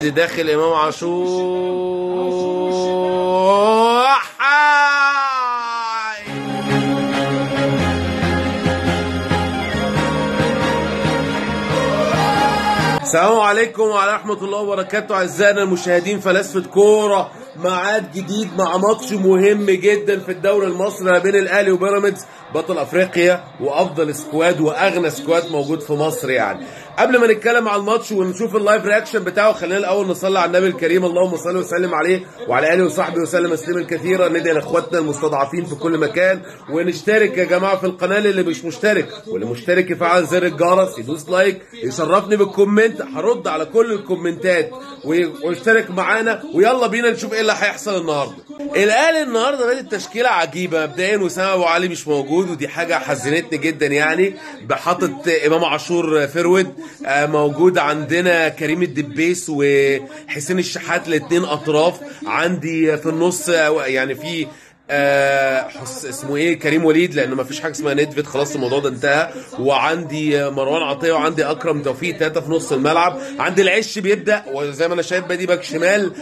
داخل امام عاشور. السلام عليكم ورحمة الله وبركاته أعزائنا المشاهدين. فلسفة كورة، ميعاد جديد مع ماتش مهم جدا في الدوري المصري ما بين الأهلي وبيراميدز، بطل أفريقيا وأفضل سكواد وأغنى سكواد موجود في مصر. يعني قبل ما نتكلم على الماتش ونشوف اللايف رياكشن بتاعه، خلينا الأول نصلي على النبي الكريم. اللهم صل وسلم عليه وعلى آله وصحبه وسلم تسليما كثيرا. ندعي لإخواتنا المستضعفين في كل مكان، ونشترك يا جماعة في القناة اللي مش مشترك، واللي مشترك يفعل زر الجرس، يدوس لايك، يشرفني بالكومنت، هرد على كل الكومنتات، ويشترك معانا. ويلا بينا نشوف ايه اللي هيحصل النهارده. الاهلي النهارده بادئ تشكيله عجيبه. مبدئيا وسام ابو علي مش موجود، ودي حاجه حزنتني جدا. يعني بحاطط امام عاشور فرود، موجود عندنا كريم الدبيس وحسين الشحات الاثنين اطراف. عندي في النص يعني في اسمه ايه، كريم وليد، لانه ما فيش حاجه اسمها ندفد، خلاص الموضوع ده انتهى. وعندي مروان عطيه، وعندي اكرم توفيق، ثلاثه في نص الملعب. عندي العش بيبدا، وزي ما انا شايف بادي باك شمال.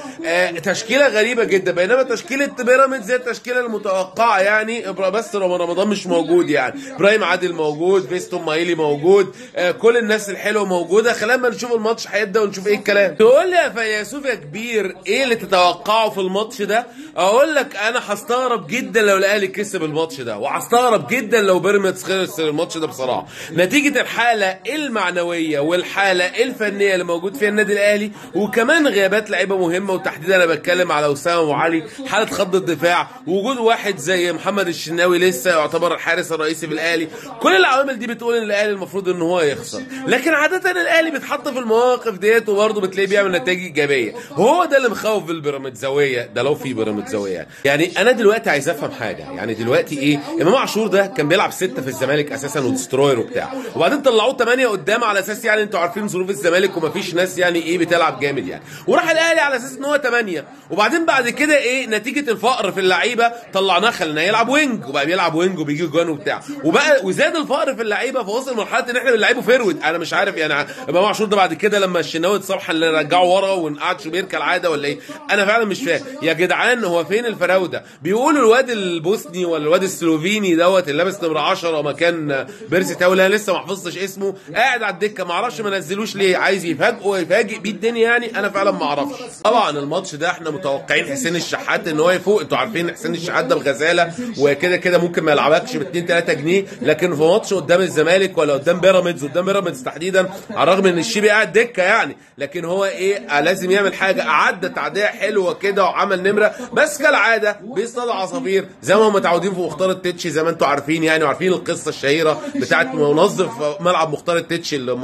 تشكيله غريبه جدا. بينما تشكيله بيراميدز زي التشكيله المتوقعه، يعني بس رمضان مش موجود. يعني ابراهيم عادل موجود، فيستون مايلي موجود، كل الناس الحلوه موجوده. خلينا نشوف الماتش هيبدا ونشوف ايه الكلام. تقول لي يا فيلسوف يا كبير ايه اللي تتوقعه في الماتش ده؟ اقول لك انا هستغرب جدا لو الاهلي كسب الماتش ده، وهستغرب جدا لو بيراميدز خسر الماتش ده بصراحه، نتيجه الحاله المعنويه والحاله الفنيه اللي موجود فيها النادي الاهلي، وكمان غيابات لعيبه مهمه. وتحديدا انا بتكلم على وسام ابو علي، حاله خط الدفاع، وجود واحد زي محمد الشناوي لسه يعتبر الحارس الرئيسي في الاهلي. كل العوامل دي بتقول ان الاهلي المفروض ان هو يخسر، لكن عاده الاهلي بيتحط في المواقف ديت وبرضه بتلاقيه بيعمل نتائج ايجابيه. هو ده اللي مخوف البيراميدزاويه، ده لو في بيراميدزاويه. يعني انا دلوقتي عايز افهم حاجه. يعني دلوقتي ايه، امام عاشور ده كان بيلعب 6 في الزمالك اساسا ودستروير وبتاع، وبعدين طلعوه 8 قدام على اساس يعني انتوا عارفين ظروف الزمالك ومفيش ناس يعني ايه بتلعب جامد يعني، وراح الاهلي على اساس ان هو 8. وبعدين بعد كده ايه، نتيجه الفقر في اللعيبه طلعناه خليناه يلعب وينج، وبقى بيلعب وينج وبيجي جوان وبتاع، وبقى وزاد الفقر في اللعيبه، فوصل مرحله ان احنا بنلعبه فيرود. انا مش عارف يعني امام عاشور ده بعد كده لما الشناوي اتصاب اللي رجعه ورا ونقعد شوبير كالعاده ولا ايه؟ انا فعلا مش فاهم يا جدعان. هو فين الفراوده؟ بيقولوا الواد البوسني ولا الواد السلوفيني دوت اللي لابس نمره 10 مكان بيرسي تاو، انا لسه ما حفظتش اسمه، قاعد على الدكه، ما اعرفش ما نزلوش ليه. عايز يفاجئ بيه الدنيا يعني؟ انا فعلا ما اعرفش. طبعا الماتش ده احنا متوقعين حسين الشحات ان هو يفوق. انتوا عارفين حسين الشحات ده بغزاله، وكده كده ممكن ما يلعبكش ب 2 3 جنيه، لكن في ماتش قدام الزمالك ولا قدام بيراميدز تحديدا، على الرغم ان الشيبي قاعد دكه يعني، لكن هو ايه، لازم يعمل حاجه. عدى تعديه حلوه كده وعمل نمره، بس كالعاده بيصطاد عصافير زي ما هم متعودين في مختار التتش، زي ما انتوا عارفين يعني، وعارفين القصه الشهيره بتاعت منظف ملعب مختار التتش اللي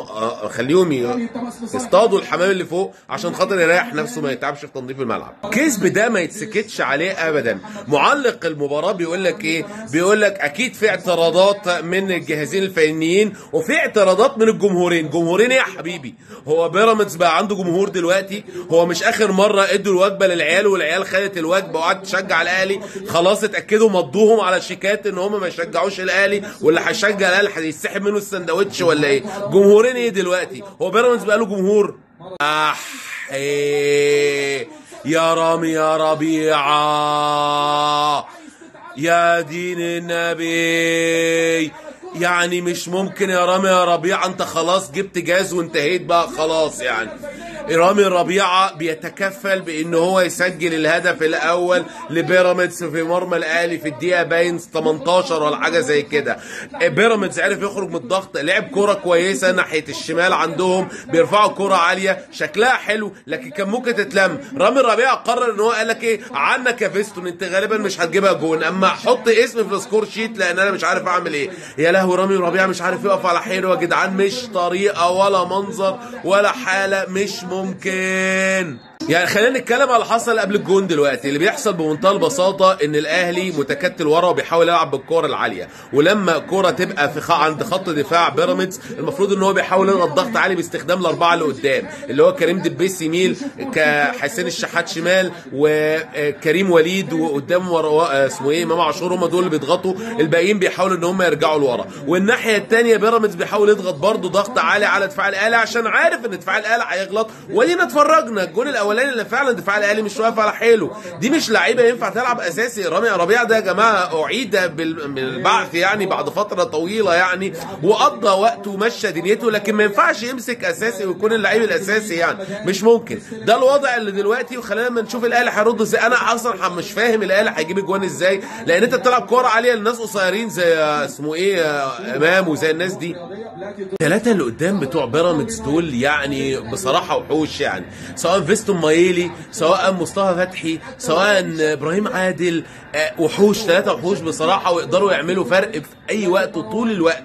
خليهم يصطادوا الحمام اللي فوق عشان خاطر يريح نفسه ما يتعبش في تنظيف الملعب. كسب ده ما يتسكتش عليه ابدا. معلق المباراه بيقول لك ايه، بيقول لك اكيد في اعتراضات من الجهازين الفنيين وفي اعتراضات من الجمهورين. جمهورين ايه يا حبيبي؟ هو بيراميدز بقى عنده جمهور دلوقتي؟ هو مش اخر مره ادوا الوجبه للعيال والعيال خدت الوجبه وقعدت تشجع الاهلي؟ خلاص اتاكدوا مضوهم على شيكات ان هم ما يشجعوش الاهلي، واللي هيشجع الاهلي هيسحب منه السندوتش ولا ايه؟ جمهورين ايه دلوقتي؟ هو بيراميدز بقى له جمهور؟ إيه يا رامي يا ربيعه، يا دين النبي، يعني مش ممكن يا رامي يا ربيعه، انت خلاص جبت جاز وانتهيت بقى خلاص. يعني رامي ربيعه بيتكفل بان هو يسجل الهدف الاول لبيراميدز في مرمى الاهلي في الدقيقه باين 18 ولا حاجه زي كده. بيراميدز عرف يخرج من الضغط، لعب كوره كويسه ناحيه الشمال، عندهم بيرفعوا كوره عاليه شكلها حلو، لكن كان ممكن تتلم. رامي ربيعه قرر ان هو قال لك ايه، عنك يا فيستون انت غالبا مش هتجيبها جون، اما حط اسمي في السكور شيت لان انا مش عارف اعمل ايه. يا لهوي، رامي ربيعه مش عارف يقف على حيله يا جدعان، مش طريقه ولا منظر ولا حاله، مش ممكن. يعني خلينا نتكلم على اللي حصل قبل الجون دلوقتي. اللي بيحصل بمنتهى البساطه ان الاهلي متكتل ورا وبيحاول يلعب بالكوره العاليه، ولما الكوره تبقى في عند خط دفاع بيراميدز المفروض ان هو بيحاول يضغط ضغط عالي باستخدام الاربعه اللي قدام، اللي هو كريم دبيس يميل، كحسين الشحات شمال، وكريم وليد، وقدام ورا اسمه ايه امام عاشور. هم دول اللي بيضغطوا، الباقيين بيحاولوا ان هم يرجعوا لورا. والناحيه الثانيه بيراميدز بيحاول يضغط برده ضغط عالي على دفاع الاهلي عشان عارف ان دفاع الاهلي هيغلط. ودينا اتفرجنا الجون الاولاني اللي فعلا دفاع الاهلي مش واقف على حيله. دي مش لعيبه ينفع تلعب اساسي. رامي ربيعه ده يا جماعه اعيد بالبعث يعني بعد فتره طويله يعني، وقضى وقته ومشى دنيته، لكن ما ينفعش يمسك اساسي ويكون اللعيب الاساسي يعني، مش ممكن. ده الوضع اللي دلوقتي. وخلينا لما نشوف الاهلي هيرد ازاي. انا اصلا مش فاهم الاهلي هيجيب اجوان ازاي، لان انت بتلعب كوره عاليه للناس قصيرين زي اسمه ايه امام وزي الناس دي. الثلاثه اللي قدام بتوع بيراميدز دول يعني بصراحه وحوش يعني، سواء فيستون مايلي، سواء مصطفى فتحي، سواء ابراهيم عادل، وحوش، ثلاثه وحوش بصراحه، ويقدروا يعملوا فرق في اي وقت وطول الوقت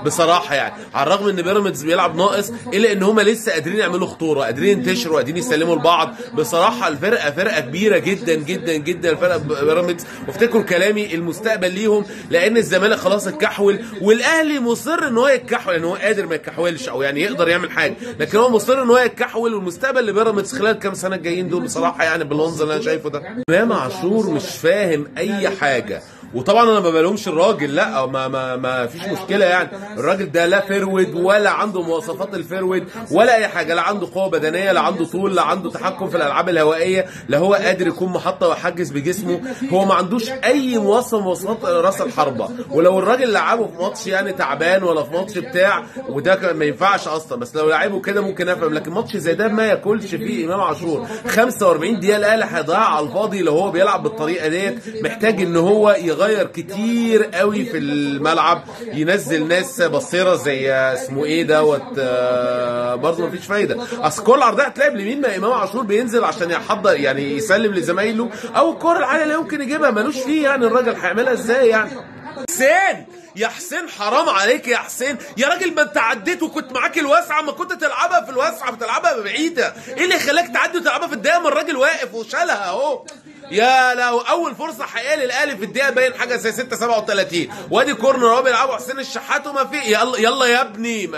بصراحه يعني. على الرغم ان بيراميدز بيلعب ناقص، الا ان هم لسه قادرين يعملوا خطوره، قادرين ينتشروا، قادرين يسلموا لبعض. بصراحه الفرقه فرقه كبيره جدا جدا جدا الفرقه بيراميدز. وافتكروا كلامي، المستقبل ليهم، لان الزمالك خلاص اتكحول، والاهلي مصر ان هو يتكحول، يعني هو قادر ما يتكحولش او يعني يقدر يعمل حاجه، لكن هو مصر ان هو يتكحول. والمستقبل لبيراميدز خلال كام سنه الجايين دول بصراحه يعني بالمنظر اللي انا شايفه ده. امام عاشور مش فاهم اي حاجه، وطبعا انا ما بلومش الراجل، لا ما فيش مشكله يعني. الراجل ده لا فرود ولا عنده مواصفات الفرود ولا اي حاجه، لا عنده قوه بدنيه، لا عنده طول، لا عنده تحكم في الالعاب الهوائيه، لا هو قادر يكون محطه ويحجز بجسمه. هو ما عندوش اي مواصفات راس الحربه. ولو الراجل لعبه في ماتش يعني تعبان، ولا في ماتش بتاع، وده ما ينفعش اصلا، بس لو لعبه كده ممكن افهم. لكن ماتش زي ده ما ياكلش فيه امام عاشور 45 دقيقه. الاهلي هيضيع على الفاضي لو هو بيلعب بالطريقه ديت. محتاج ان هو يغير كتير قوي في الملعب، ينزل ناس بصيره زي اسمه ايه دوت، برضه مفيش فايده. اصل كل عرضيه هتلاقي باليمين ما امام عاشور بينزل عشان يحضر يعني يسلم لزمايله، او الكوره العاليه اللي يمكن يجيبها ملوش فيه يعني. الراجل هيعملها ازاي يعني؟ حسين يا حسين حرام عليك يا حسين يا راجل، ما انت عديت وكنت معاك الواسعه، ما كنت تلعبها في الواسعه بتلعبها بعيده. ايه اللي خلاك تعدي وتلعبها في الدقيقه ما الراجل واقف وشالها اهو؟ يا لو اول فرصه حقيقيه للاهلي في الدقيقه باين حاجه زي 6:37، وادي كورنر اهو بيلعبوا حسين الشحات وما في. يلا يلا يا ابني،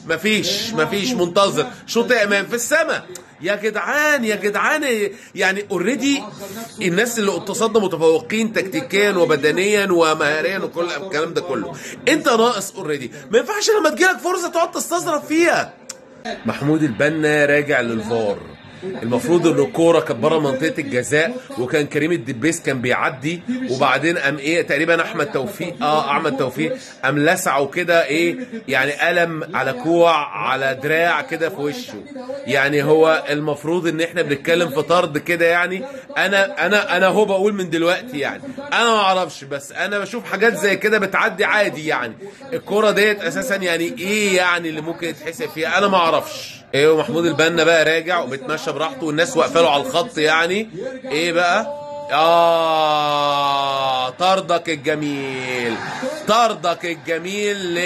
مفيش منتظر شوط يا امام في السماء. يا جدعان يا جدعان، يعني اوريدي الناس اللي قصادنا متفوقين تكتيكيا وبدنيا ومهاريا وكل الكلام ده كله. انت ناقص اوريدي، ما ينفعش لما تجيلك فرصه تقعد تستظرف فيها. محمود البنا راجع للفار. المفروض ان الكوره كانت بره منطقه الجزاء، وكان كريم الدبيس كان بيعدي، وبعدين قام ايه تقريبا احمد توفيق قام لسعه كده ايه يعني، قلم على كوع على دراع كده في وشه. يعني هو المفروض ان احنا بنتكلم في طرد كده يعني. انا هو بقول من دلوقتي يعني، انا ما اعرفش، بس انا بشوف حاجات زي كده بتعدي عادي يعني. الكوره ديت اساسا يعني ايه يعني اللي ممكن يتحسب فيها؟ انا ما اعرفش. ايه ومحمود البنا بقى راجع وبيتمشى براحته، والناس واقفه له على الخط يعني. ايه بقى؟ طردك الجميل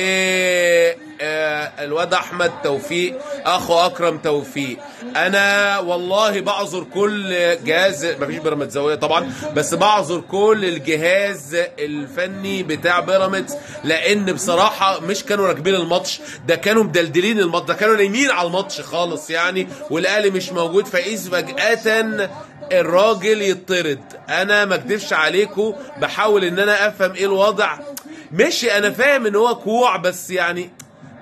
الواد احمد توفيق اخو اكرم توفيق. انا والله بعذر كل جهاز، مفيش بيراميدزاويه طبعا، بس بعذر كل الجهاز الفني بتاع بيراميدز، لان بصراحه مش كانوا راكبين الماتش، ده كانوا مدلدلين الماتش، ده كانوا نايمين على الماتش خالص يعني. والاهلي مش موجود، فاذ فجاه الراجل يطرد. انا ما اكدبش عليكم، بحاول ان انا افهم ايه الوضع. ماشي انا فاهم ان هو كوع، بس يعني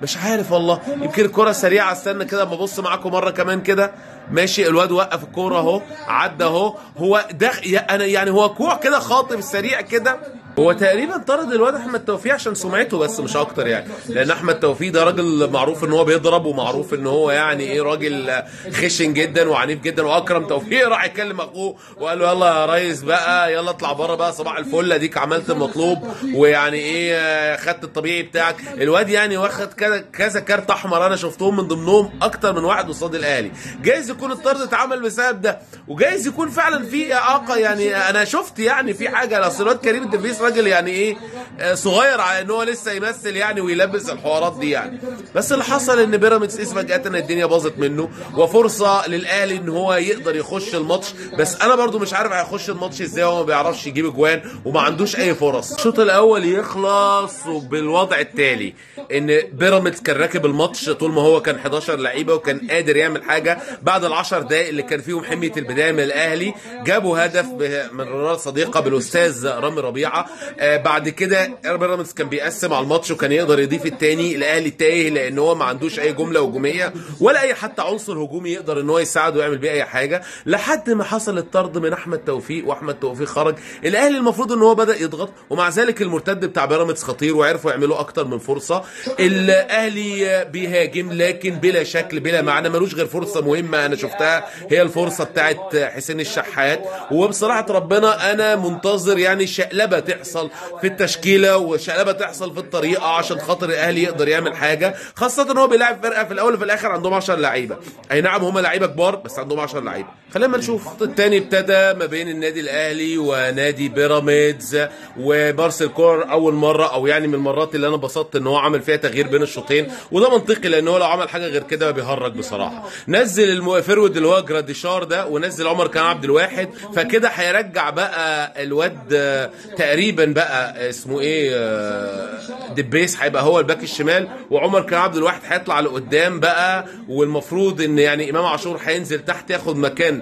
مش عارف والله. يمكن الكرة سريعة، استنى كده ببص معاكم مرة كمان كده. ماشي الواد وقف الكرة اهو، عدى اهو، هو ده انا يعني هو كوع كده خاطف سريع كده. هو تقريبا طرد الواد احمد توفيق عشان سمعته بس مش اكتر يعني، لان احمد توفيق ده راجل معروف ان هو بيضرب، ومعروف ان هو يعني ايه راجل خشن جدا وعنيف جدا. واكرم توفيق راح يكلم اخوه وقال له يلا يا ريس بقى، يلا اطلع بره بقى، صباح الفل اديك عملت المطلوب، ويعني ايه خدت الطبيعي بتاعك. الواد يعني واخد كذا كارت احمر، انا شفتهم من ضمنهم اكتر من واحد قصاد الاهلي. جايز يكون الطرد اتعمل بسبب ده، وجايز يكون فعلا في اعاقه. يعني انا شفت يعني في حاجه، اصل الواد كريم الدبيس راجل يعني ايه صغير على ان هو لسه يمثل يعني ويلبس الحوارات دي يعني. بس اللي حصل ان بيراميدز فجاه الدنيا باظت منه، وفرصه للاهلي ان هو يقدر يخش الماتش. بس انا برضو مش عارف هيخش الماتش ازاي، هو ما بيعرفش يجيب اجوان وما عندوش اي فرص. الشوط الاول يخلص بالوضع التالي، ان بيراميدز كان راكب الماتش طول ما هو كان 11 لعيبه وكان قادر يعمل حاجه. بعد ال10 دقائق اللي كان فيهم حميه البدايه من الاهلي جابوا هدف من رونالد صديقه بالاستاذ رامي ربيعه. بعد كده بيراميدز كان بيقسم على الماتش وكان يقدر يضيف الثاني. الاهلي تايه لان هو ما عندوش اي جمله هجوميه ولا اي حتى عنصر هجومي يقدر ان هو يساعده ويعمل بيه اي حاجه، لحد ما حصل الطرد من احمد توفيق، واحمد توفيق خرج. الاهلي المفروض ان هو بدا يضغط، ومع ذلك المرتد بتاع بيراميدز خطير وعرفوا يعملوا اكتر من فرصه. الاهلي بيهاجم لكن بلا شكل بلا معنى، ملوش غير فرصه مهمه انا شفتها، هي الفرصه بتاعت حسين الشحات. وبصراحه ربنا انا منتظر يعني شقلبه تحصل في التشكيله وشقلبه تحصل في الطريقه عشان خاطر الاهلي يقدر يعمل حاجه، خاصه ان هو بيلاعب فرقه في الاول وفي الاخر عندهم 10 لعيبه. اي نعم هم لعيبه كبار بس عندهم 10 لعيبه. خلينا نشوف. الشوط الثاني ابتدى ما بين النادي الاهلي ونادي بيراميدز، ومارسيل كولر اول مره او يعني من المرات اللي انا انبسطت ان هو عمل فيها تغيير بين الشوطين، وده منطقي لان هو لو عمل حاجه غير كده بيهرج بصراحه. نزل الفيرود اللي هو جراديشار ده ونزل عمر كان عبد الواحد، فكده هيرجع بقى الواد تقريبا بقى اسمه ايه دبيس هيبقى هو الباك الشمال، وعمر كان عبد الواحد هيطلع لقدام بقى. والمفروض ان يعني امام عاشور هينزل تحت ياخد مكان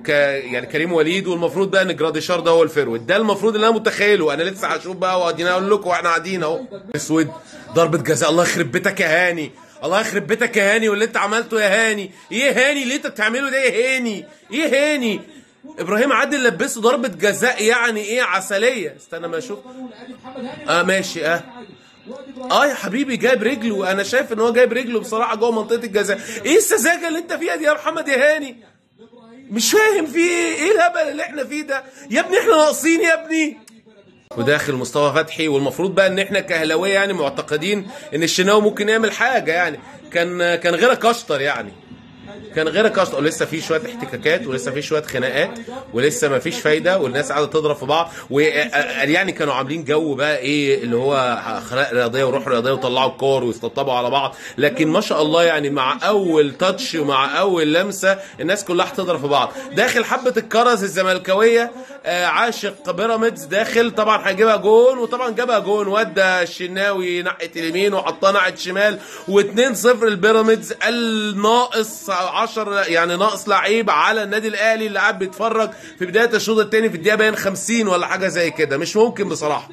يعني كريم وليد، والمفروض بقى ان جراديشار ده هو الفيرود. ده المفروض اللي انا متخيله، انا لسه هشوف بقى وادينا اقول لكم واحنا قاعدين اهو. اسود ضربه جزاء، الله يخرب بيتك يا هاني، الله يخرب بيتك يا هاني واللي انت عملته يا هاني. ايه هاني اللي انت بتعمله ده يا هاني؟ ايه هاني؟ ابراهيم عادل لبسه ضربه جزاء يعني ايه عسليه. استنى ما اشوف. ماشي. يا حبيبي جايب رجله، انا شايف ان هو جايب رجله بصراحه جوه منطقه الجزاء. ايه السذاجه اللي انت فيها دي يا محمد يا هاني؟ مش فاهم في ايه الهبل اللي احنا فيه ده يا ابني، احنا ناقصين يا ابني. وداخل مصطفى فتحي، والمفروض بقى ان احنا كاهلاويه يعني معتقدين ان الشناوي ممكن يعمل حاجه، يعني كان غيرك اشطر، يعني كان غيرك اشطر. ولسه في شويه احتكاكات ولسه في شويه خناقات ولسه ما فيش فايده، والناس قاعده تضرب في بعض. ويعني كانوا عاملين جو بقى ايه اللي هو اخلاق رياضيه وروح رياضيه وطلعوا الكور ويستطبوا على بعض. لكن ما شاء الله يعني مع اول تاتش ومع اول لمسه الناس كلها هتضرب في بعض. داخل حبه الكرز الزملكاويه عاشق بيراميدز داخل، طبعا هيجيبها جون، وطبعا جابها جون. ودى الشناوي ناحيه اليمين وحطها ناحيه الشمال، و2-0 البيراميدز. الناقص 10 يعني ناقص لعيب على النادي الاهلي اللي قاعد بيتفرج في بدايه الشوط الثاني في الدقيقه باين 50 ولا حاجه زي كده. مش ممكن بصراحه.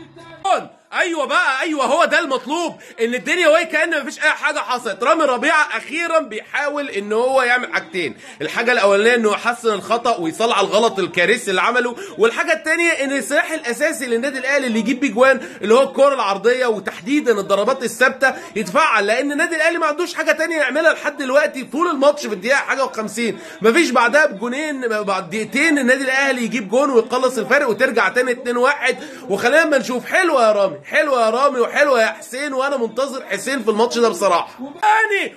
ايوه بقى، ايوه هو ده المطلوب، ان الدنيا وهي كأن مفيش اي حاجه حصلت. رامي ربيعه اخيرا بيحاول ان هو يعمل حاجتين، الحاجه الاولانيه انه يحسن الخطا ويصلح الغلط الكارثي اللي عمله، والحاجه الثانيه ان السلاح الاساسي للنادي الاهلي اللي يجيب بيه جوان اللي هو الكره العرضيه وتحديدا الضربات الثابته يتفعل، لان النادي الاهلي ما عندوش حاجه ثانيه يعملها لحد دلوقتي طول الماتش. في الدقيقه حاجه و50 مفيش بعدها بجونين، بعد دقيقتين النادي الاهلي يجيب جون ويقلص الفرق وترجع تاني 2-1. وخلينا ما نشوف. حلوه يا رامي، حلوه يا رامي وحلوه يا حسين، وانا منتظر حسين في الماتش ده بصراحه.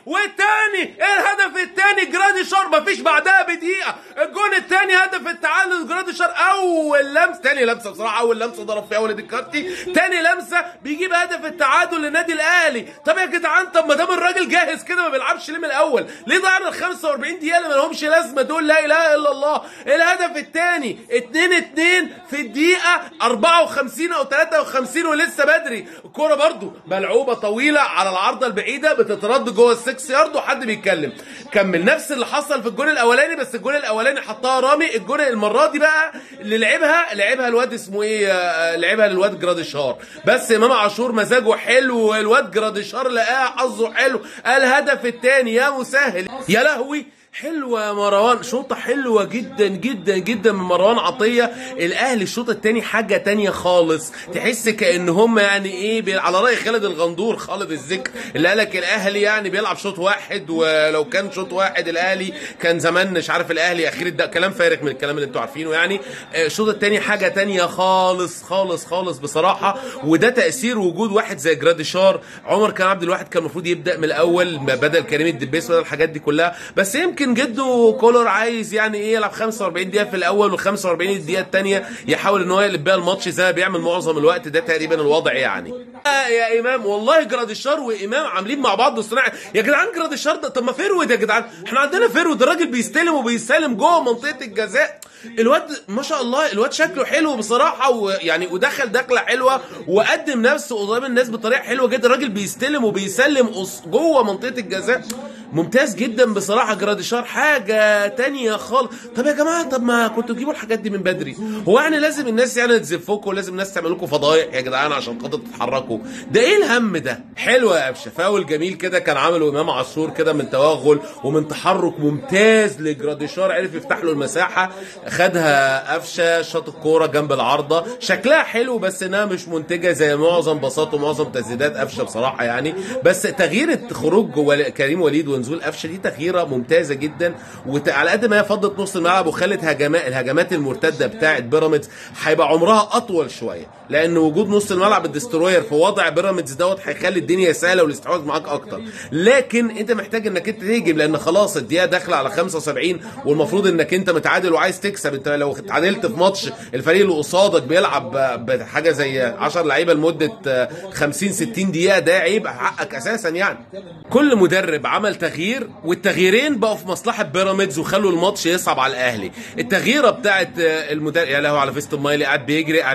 والتاني الهدف الثاني جراديشار مفيش بعدها بدقيقه الجون الثاني، هدف التعادل جراديشار. اول لمسه، ثاني لمسه بصراحه، اول لمسه ضرب فيها وليد الكارتي، ثاني لمسه بيجيب هدف التعادل للنادي الاهلي. طب يا جدعان، طب ما دام الراجل جاهز كده ما بيلعبش ليه من الاول؟ ليه ضيعنا ال 45 دقيقه اللي ما لهمش لازمه دول؟ لا اله الا الله. الهدف الثاني 2-2 في الدقيقه 54 او 53 ولسه بدري. الكوره برضو ملعوبه طويله على العارضه البعيده بتترد جوه ال6 يارد وحد بيتكلم. كمل نفس اللي حصل في الجول الاولاني، بس الجول الاولاني حطها رامي، الجول المره دي بقى اللي لعبها الواد اسمه ايه، لعبها للواد جراديشار. بس امام عاشور مزاجه حلو، الواد جراديشار لقاه حظه حلو. الهدف الثاني يا مسهل يا لهوي. حلوه يا مروان، شوطه حلوه جدا جدا جدا من مروان عطيه. الاهلي الشوط الثاني حاجه ثانيه خالص، تحس كان هم يعني ايه على راي خالد الغندور، خالد الذكر، اللي قال لك الاهلي يعني بيلعب شوط واحد، ولو كان شوط واحد الاهلي كان زمان مش عارف الاهلي اخير ده كلام فارغ من الكلام اللي انتوا عارفينه يعني. الشوط الثاني حاجه ثانيه خالص خالص خالص بصراحه، وده تاثير وجود واحد زي جراديشار. عمر كان عبد الواحد كان المفروض يبدا من الاول بدل كريم الدبيس بدل الحاجات دي كلها، بس يمكن يمكن جده كولر عايز يعني ايه يلعب 45 دقيقه في الاول و45 الدقيقه الثانيه يحاول ان هو يقلب بيها الماتش زي ما بيعمل معظم الوقت، ده تقريبا الوضع يعني. يا امام والله جراديشار وامام عاملين مع بعض صناعه يا جدعان. جراديشار ده طب ما فيرود يا جدعان، احنا عندنا فيرود الراجل بيستلم وبيسلم جوه منطقه الجزاء. الواد ما شاء الله الواد شكله حلو بصراحه، ويعني ودخل دخله حلوه وقدم نفسه قدام الناس بطريقه حلوه جدا. الراجل بيستلم وبيسلم جوه منطقه الجزاء، ممتاز جدا بصراحه. جراديشار حاجه تانية خالص. طب يا جماعه طب ما كنتوا تجيبوا الحاجات دي من بدري، هو يعني لازم الناس يعني تزفوكوا ولازم الناس تعمل لكم فضايح يا جدعان عشان خاطر تتحركوا؟ ده ايه الهم ده؟ حلوه يا قفشه، فاول جميل كده كان عمله امام عاشور كده من توغل ومن تحرك ممتاز لجراديشار، عرف يفتح له المساحه، خدها قفشه، شاط الكوره جنب العارضه، شكلها حلو بس انها مش منتجه زي معظم باصات ومعظم تسديدات قفشه بصراحه يعني. بس تغيير خروج كريم وليد ونزول قفشه دي تغييره ممتازه جدا، وعلى قد ما هي فضت نص الملعب وخلت الهجمات المرتده بتاعه بيراميدز هيبقى عمرها اطول شويه، لان وجود نص الملعب الدستروير في وضع بيراميدز دوت هيخلي الدنيا سهله والاستحواذ معاك اكتر. لكن انت محتاج انك انت تهجم لان خلاص الدقيقه داخله على 75 والمفروض انك انت متعادل وعايز تكسب. انت لو اتعادلت في ماتش الفريق اللي قصادك بيلعب بحاجه زي 10 لعيبه لمده 50 60 دقيقه، ده عيب حقك اساسا يعني. كل مدرب عمل تغيير والتغييرين بقوا في مصلحه بيراميدز وخلوا الماتش يصعب على الاهلي. التغييره بتاعت المدرب يا لهوي على فيستون مايلي، قاعد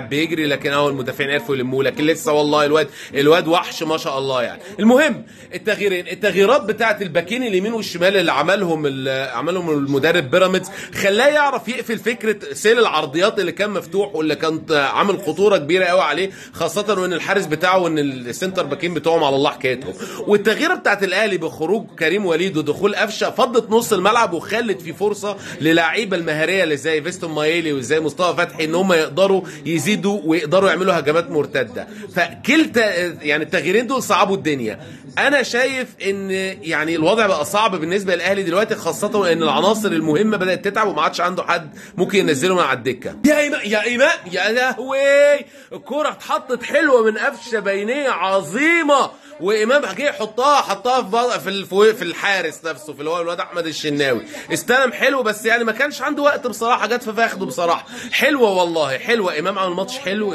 بيجري لكن اهو المدافعين عرفوا يلموه، لكن لسه والله الواد وحش ما شاء الله يعني. المهم التغييرات بتاعت الباكين اليمين والشمال اللي عملهم المدرب بيراميدز خلاه يعرف يقفل فكره سيل العرضيات اللي كان مفتوح واللي كانت عامل خطوره كبيره قوي عليه، خاصه وان الحارس بتاعه وان السنتر باكين بتوعهم على الله حكايتهم. والتغييره بتاعت الاهلي بخروج كريم وليد ودخول قفشه فضت نص الملعب وخلت في فرصه للاعيبه المهاريه اللي زي فيستون مايلي وزي مصطفى فتحي ان هم يقدروا يزيدوا ويقدروا يعملوا هجمات مرتده. فكلتا يعني التغييرين دول صعبوا الدنيا. انا شايف ان يعني الوضع بقى صعب بالنسبه للاهلي دلوقتي، خاصه ان العناصر المهمه بدات تتعب وما عادش عنده حد ممكن ينزله من على الدكه. يا ايمان يا لهوي، الكوره اتحطت حلوه من قفشه، بينيه عظيمه، وامام جه حطها في الحارس نفسه في اللي هو الواد احمد الشناوي، استلم حلو بس يعني ما كانش عنده وقت بصراحه، جت في فاخده بصراحه. حلوه والله حلوه، امام عمل ماتش حلو،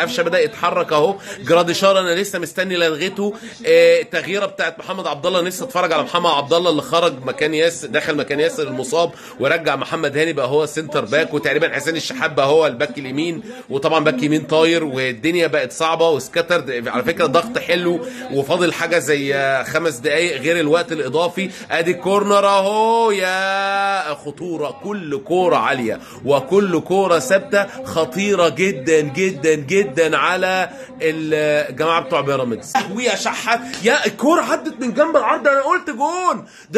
قفشه بدا يتحرك اهو. جراديشار انا لسه مستني لدغته. التغييره بتاعت محمد عبد الله، لسه اتفرج على محمد عبد الله اللي خرج مكان ياسر، دخل مكان ياسر المصاب ورجع محمد هاني بقى هو السنتر باك، وتقريبا حسين الشحات بقى هو الباك اليمين، وطبعا باك يمين طاير، والدنيا بقت صعبه وسكتر. على فكره ضغط حلو وفاضل حاجه زي 5 دقائق غير الوقت الاضافي. ادي الكورنر اهو، يا خطوره، كل كوره عاليه وكل كوره ثابته خطيره جدا جدا جدا على الجماعه بتوع بيراميدز. ويا شحات، يا الكوره عدت من جنب العرض، ده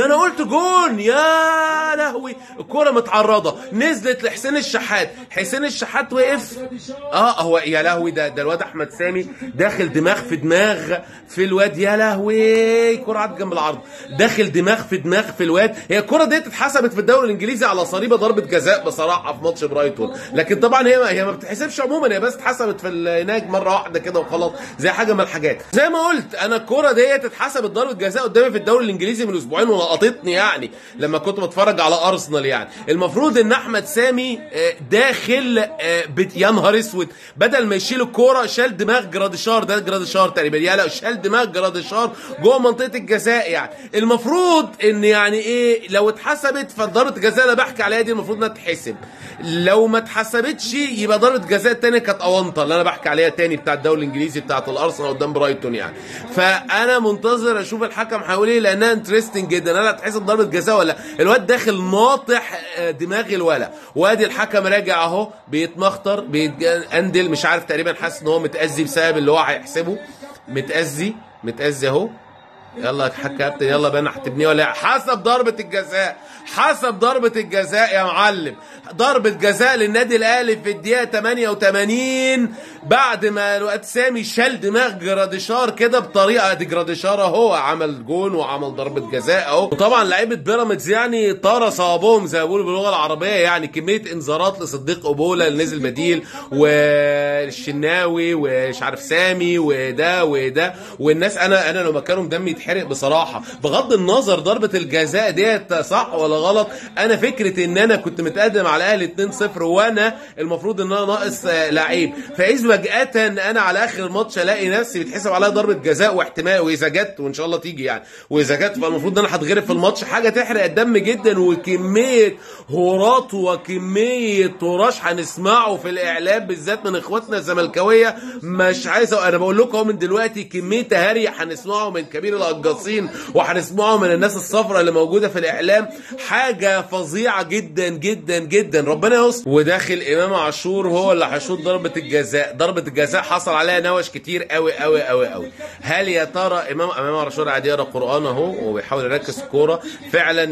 انا قلت جون، يا لهوي الكوره متعرضه نزلت لحسين الشحات، حسين الشحات وقف. هو يا لهوي، ده الواد احمد سامي داخل دماغ في دماغ في الواد، يا لهوي الكوره عدت جنب العرض، داخل دماغ في دماغ في الواد. هي الكوره ديت اتحسبت في الدوري الانجليزي على صليبه ضربه جزاء بصراحه في ماتش برايتون، لكن طبعا هي ما بتتحسبش عموما، هي بس اتحسبت في هناك مره واحده كده وخلاص، زي حاجه من الحاجات. زي ما قلت انا الكوره ديت اتحسبت ضربه جزاء قدامي في الدوري الانجليزي من اسبوعين ولقطتني يعني لما كنت بتفرج على ارسنال يعني. المفروض ان احمد سامي داخل يا نهار اسود، بدل ما يشيل الكوره شال دماغ جراديشار، ده جراديشار تقريبا، يا لا شال دماغ جراديشار جوه منطقه الجزاء يعني. المفروض ان يعني ايه لو اتحسبت فضربه الجزاء اللي بحكي عليها دي المفروض انها تتحسب، لو ما اتحسبتش يبقى ضربه جزاء الثانيه كانت اونطه اللي انا بحكي عليها تاني بتاع الدوري الانجليزي بتاعت الارسنال قدام برايتون يعني. فانا منتظر اشوف الحكم هيقول ايه لانها انترستنج جدا، انا هتحسب ضربه جزاء ولا الواد داخل ناطح دماغ الولا. وادي الحكم راجع اهو بيتمخطر بيتقندل، مش عارف تقريبا حاسس ان هو متاذي بسبب اللي هو هيحسبه، متاذي اهو. يلا يا كابتن يلا بقى هتبنيه ولا حسب ضربة الجزاء يا معلم. ضربة جزاء للنادي الاهلي في الدقيقة 88 بعد ما الوقت سامي شال دماغ جراديشار كده بطريقة، دي جراديشار اهو عمل جون وعمل ضربة جزاء اهو. وطبعا لعيبة بيراميدز يعني طار صوابهم زي ما بيقولوا باللغة العربية يعني، كمية انذارات لصديق قبولة اللي نزل بديل والشناوي ومش عارف سامي وده والناس. انا لو مكانهم دمي يتحرق بصراحه، بغض النظر ضربه الجزاء ديت صح ولا غلط. انا فكره ان انا كنت متقدم على الاهلي 2-0 وانا المفروض ان انا ناقص لعيب، فاذ فجاه انا على اخر الماتش الاقي نفسي بيتحسب عليا ضربه جزاء واحتمال، واذا جت وان شاء الله تيجي يعني، واذا جت فالمفروض ان انا هتغرب في الماتش، حاجه تحرق الدم جدا. وكميه هورات وكميه تراش هنسمعه في الاعلام بالذات من اخواتنا الزملكاويه، مش عايز انا بقول لكم من دلوقتي كميه تهري هنسمعه من كبير القاصين وهنسمعه من الناس الصفراء اللي موجوده في الاعلام، حاجه فظيعه جدا جدا جدا. ربنا يستر. وداخل امام عاشور هو اللي هيشوط ضربه الجزاء. ضربه الجزاء حصل عليها نوش كتير قوي قوي قوي قوي. هل يا ترى امام عاشور قاعد يقرا قران اهو وبيحاول يركز في الكوره؟ فعلا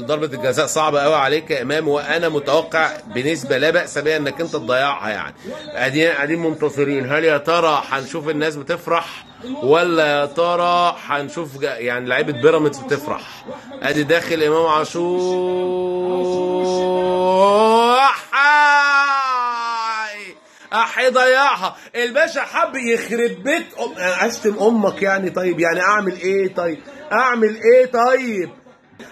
ضربه الجزاء صعبه قوي عليك يا امام، وانا متوقع بنسبه لا باس بها انك انت تضيعها يعني. قاعدين منتصرين. هل يا ترى هنشوف الناس بتفرح ولا يا ترى هنشوف يعني لعيبه بيراميدز بتفرح؟ ادي داخل امام عاشور هيضيعها. الباشا حب يخرب بيت اشتم امك يعني. طيب يعني اعمل ايه؟ طيب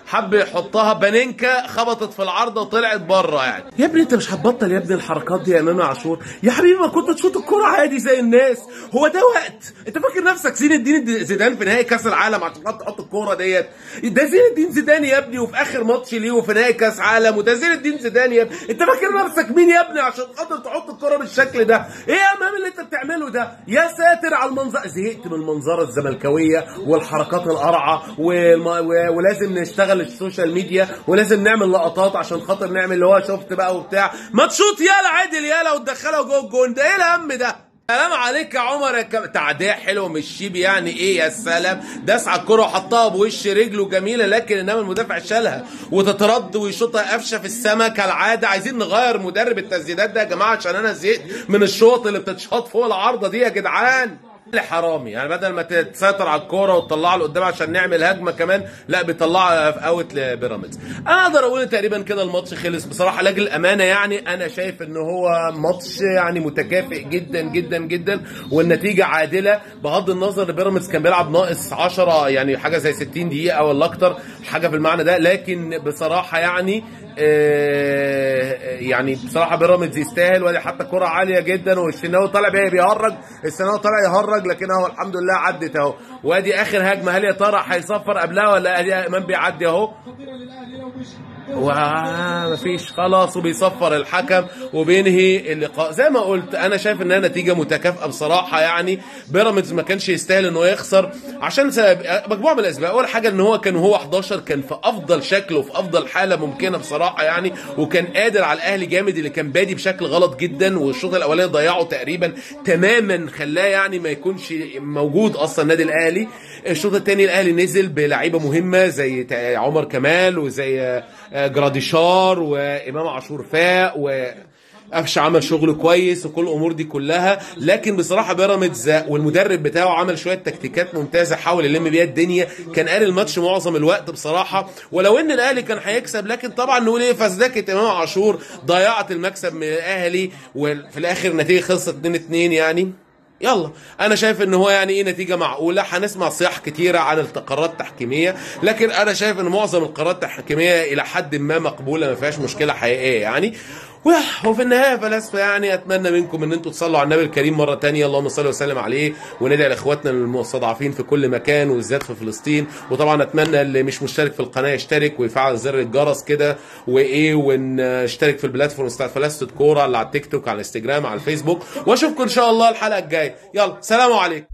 حب يحطها بانينكا، خبطت في العارضه وطلعت بره يعني. يا ابني انت مش هتبطل يا ابني الحركات دي يا امام عاشور يا حبيبي؟ ما كنت تشوط الكوره عادي زي الناس. هو ده وقت؟ انت فاكر نفسك زين الدين زيدان في نهائي كاس العالم عشان تحط الكوره ديت؟ ده زين الدين زيدان يا ابني، وفي اخر ماتش ليه وفي نهائي كاس عالم، وده زين الدين زيدان يا ابني. انت فاكر نفسك مين يا ابني عشان خاطر تحط الكوره بالشكل ده؟ ايه يا امام اللي انت بتعمله ده؟ يا ساتر على المنظر. زهقت من المنظره الزملكاويه والحركات القرعه ولازم نشتغل السوشيال ميديا ولازم نعمل لقطات عشان خاطر نعمل اللي هو شفت بقى وبتاع. ما تشوط يالا عادل يالا وتدخلها جوه الجون. ده ايه الهم ده؟ سلام عليك يا عمر يا تعديه حلو مش شيبي يعني. ايه يا سلام، داس على الكوره وحطها بوش رجله جميله، لكن انما المدافع شالها وتترد ويشوطها قفشه في السما كالعاده. عايزين نغير مدرب التسديدات ده يا جماعه عشان انا زهقت من الشوط اللي بتتشاط فوق العارضه دي يا جدعان. حرامي يعني، بدل ما تسيطر على الكوره وتطلعها لقدام عشان نعمل هجمه كمان، لا بيطلعها في اوت لبيراميدز. انا اقدر اقول تقريبا كده الماتش خلص بصراحه لاجل الامانه يعني. انا شايف ان هو ماتش يعني متكافئ جدا جدا جدا والنتيجه عادله، بغض النظر بيراميدز كان بيلعب ناقص 10 يعني حاجه زي 60 دقيقه ولا اكتر، حاجه في المعنى ده. لكن بصراحه يعني بصراحه بيراميدز يستاهل. وادي حتى كره عاليه جدا والشناوي طالع بيهرج، الشناوي طالع يهرج، لكن اهو الحمد لله عدت اهو. وادي اخر هجمه. هل يا ترى هيصفر قبلها ولا ادي امام بيعدي اهو؟ مفيش خلاص، وبيصفر الحكم وبينهي اللقاء. زي ما قلت انا شايف انها نتيجه متكافئه بصراحه يعني. بيراميدز ما كانش يستاهل انه يخسر عشان مجموعه من الاسباب. اول حاجه ان هو كان 11 كان في افضل شكل وفي افضل حاله ممكنه بصراحه يعني، وكان قادر على الاهلي جامد اللي كان بادي بشكل غلط جدا، والشوط الاولاني ضيعه تقريبا تماما، خلاه يعني ما يكونش موجود اصلا النادي الاهلي. الشوط الثاني الاهلي نزل بلعيبه مهمه زي عمر كمال وزي جراديشار وامام عاشور فاق وقفشه عمل شغل كويس وكل الامور دي كلها. لكن بصراحه بيراميدز والمدرب بتاعه عمل شويه تكتيكات ممتازه حاول يلم بيها الدنيا، كان قال الماتش معظم الوقت بصراحه. ولو ان الاهلي كان هيكسب، لكن طبعا نقول ايه، فزدكه امام عاشور ضيعت المكسب من الاهلي، وفي الاخر النتيجه خلصت 2-2 يعني. يلا انا شايف ان هو يعني ايه نتيجه معقوله. هنسمع صياح كتيره عن القرارات التحكيميه، لكن انا شايف ان معظم القرارات التحكيميه الى حد ما مقبوله، ما فيهاش مشكله حقيقيه يعني. وفي النهايه فلاسفه يعني. اتمنى منكم ان انتم تصلوا على النبي الكريم مره ثانيه، اللهم صل وسلم عليه، وندعي لاخواتنا المستضعفين في كل مكان وبالذات في فلسطين. وطبعا اتمنى اللي مش مشترك في القناه يشترك ويفعل زر الجرس كده ونشترك في البلاتفورم بتاعت فلاسفه كوره اللي على التيك توك على الانستجرام على الفيسبوك. واشوفكم ان شاء الله الحلقه الجايه. يلا سلام عليكم.